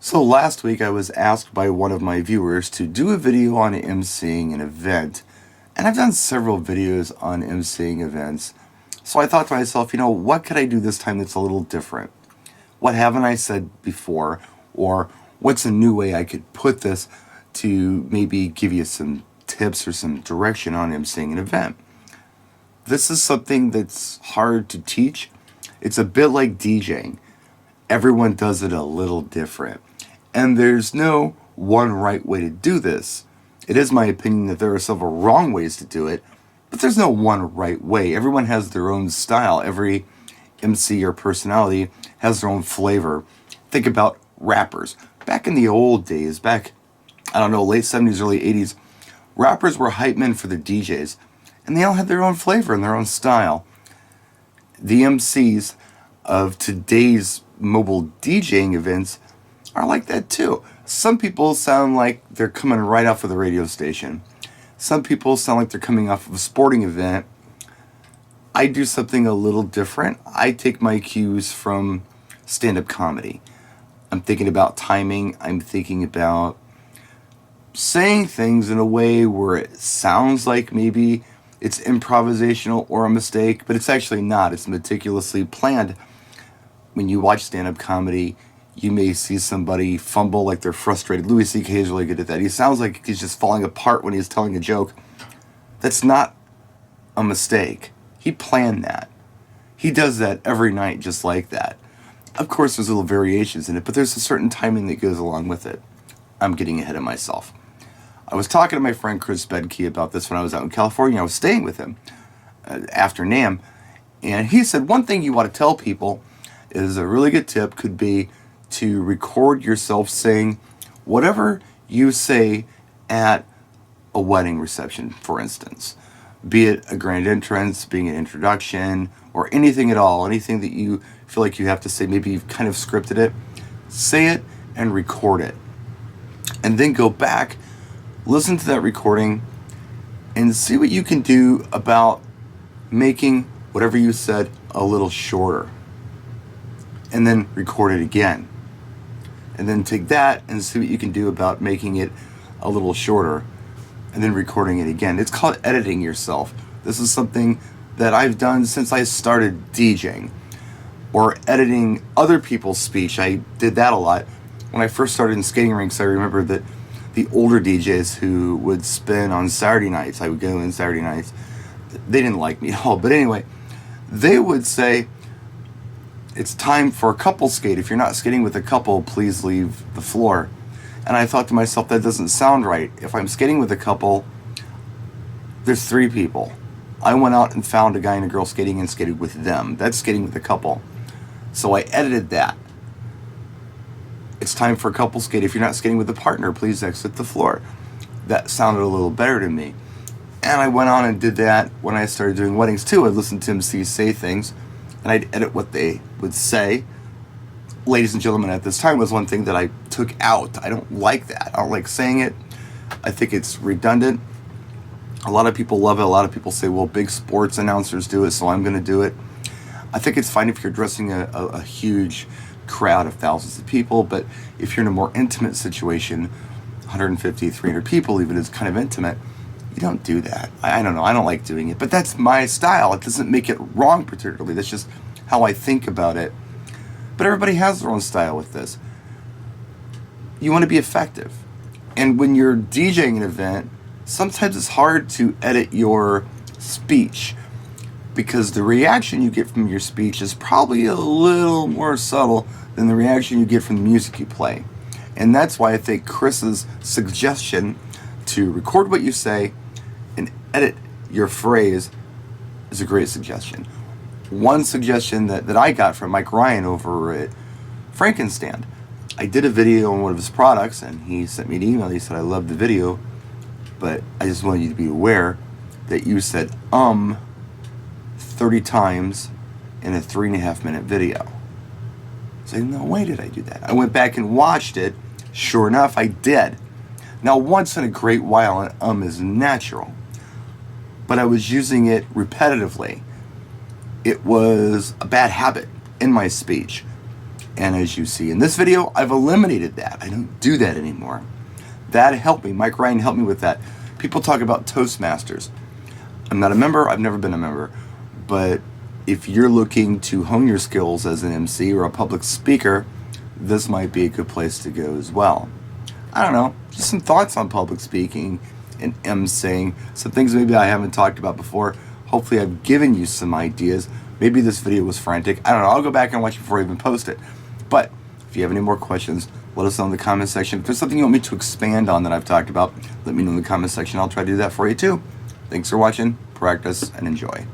So last week I was asked by one of my viewers to do a video on emceeing an event. And I've done several videos on emceeing events. So I thought to myself, what could I do this time that's a little different? What haven't I said before? Or what's a new way I could put this to maybe give you some tips or some direction on emceeing an event? This is something that's hard to teach. It's a bit like DJing. Everyone does it a little different. And there's no one right way to do this. It is my opinion that there are several wrong ways to do it, but there's no one right way. Everyone has their own style. Every MC or personality has their own flavor. Think about rappers. Back in the old days, late 70s, early 80s, rappers were hype men for the DJs, and they all had their own flavor and their own style. The MCs of today's mobile DJing events are like that too. Some people sound like they're coming right off of the radio station. Some people sound like they're coming off of a sporting event. I do something a little different. I take my cues from stand-up comedy. I'm thinking about timing. I'm thinking about saying things in a way where it sounds like maybe it's improvisational or a mistake, but it's actually not. It's meticulously planned. When you watch stand-up comedy, you may see somebody fumble like they're frustrated. Louis C.K. is really good at that. He sounds like he's just falling apart when he's telling a joke. That's not a mistake. He planned that. He does that every night just like that. Of course, there's little variations in it, but there's a certain timing that goes along with it. I'm getting ahead of myself. I was talking to my friend Chris Bedke about this when I was out in California. I was staying with him after NAMM, and he said one thing you ought to tell people is a really good tip could be to record yourself saying whatever you say at a wedding reception, for instance. Be it a grand entrance, being an introduction, or anything at all, anything that you feel like you have to say, maybe you've kind of scripted it, say it and record it. And then go back, listen to that recording, and see what you can do about making whatever you said a little shorter. And then record it again. And then take that and see what you can do about making it a little shorter. And then recording it again. It's called editing yourself. This is something that I've done since I started DJing. Or editing other people's speech. I did that a lot. When I first started in skating rinks, I remember that the older DJs who would spin on Saturday nights, I would go in Saturday nights, they didn't like me at all. But anyway, they would say, it's time for a couple skate. If you're not skating with a couple, please leave the floor. And I thought to myself, that doesn't sound right. If I'm skating with a couple, there's 3 people. I went out and found a guy and a girl skating and skated with them. That's skating with a couple. So I edited that. It's time for a couple skate. If you're not skating with a partner, please exit the floor. That sounded a little better to me. And I went on and did that when I started doing weddings too. I'd listen to MCs say things, and I'd edit what they would say. Ladies and gentlemen, at this time was one thing that I took out. I don't like that. I don't like saying it. I think it's redundant. A lot of people love it. A lot of people say, well, big sports announcers do it, so I'm going to do it. I think it's fine if you're addressing a huge crowd of thousands of people, but if you're in a more intimate situation, 150, 300 people even is kind of intimate, you don't do that. I don't know. I don't like doing it, but that's my style. It doesn't make it wrong particularly. That's just how I think about it. But everybody has their own style with this. You want to be effective. And when you're DJing an event, sometimes it's hard to edit your speech because the reaction you get from your speech is probably a little more subtle than the reaction you get from the music you play. And that's why I think Chris's suggestion to record what you say and edit your phrase is a great suggestion. One suggestion that I got from Mike Ryan over at Frankenstand. I did a video on one of his products, and he sent me an email. He said, I love the video, but I just wanted you to be aware that you said 30 times in a 3.5 minute video. So no way did I do that. I went back and watched it. Sure enough, I did. Now, once in a great while, an is natural, but I was using it repetitively. It was a bad habit in my speech. And as you see in this video, I've eliminated that. I don't do that anymore. That helped me. Mike Ryan helped me with that. People talk about Toastmasters. I'm not a member. I've never been a member. But if you're looking to hone your skills as an MC or a public speaker, this might be a good place to go as well. I don't know. Just some thoughts on public speaking and emceeing. Some things maybe I haven't talked about before. Hopefully I've given you some ideas. Maybe this video was frantic. I don't know. I'll go back and watch it before I even post it. But if you have any more questions, let us know in the comment section. If there's something you want me to expand on that I've talked about, let me know in the comment section. I'll try to do that for you too. Thanks for watching. Practice and enjoy.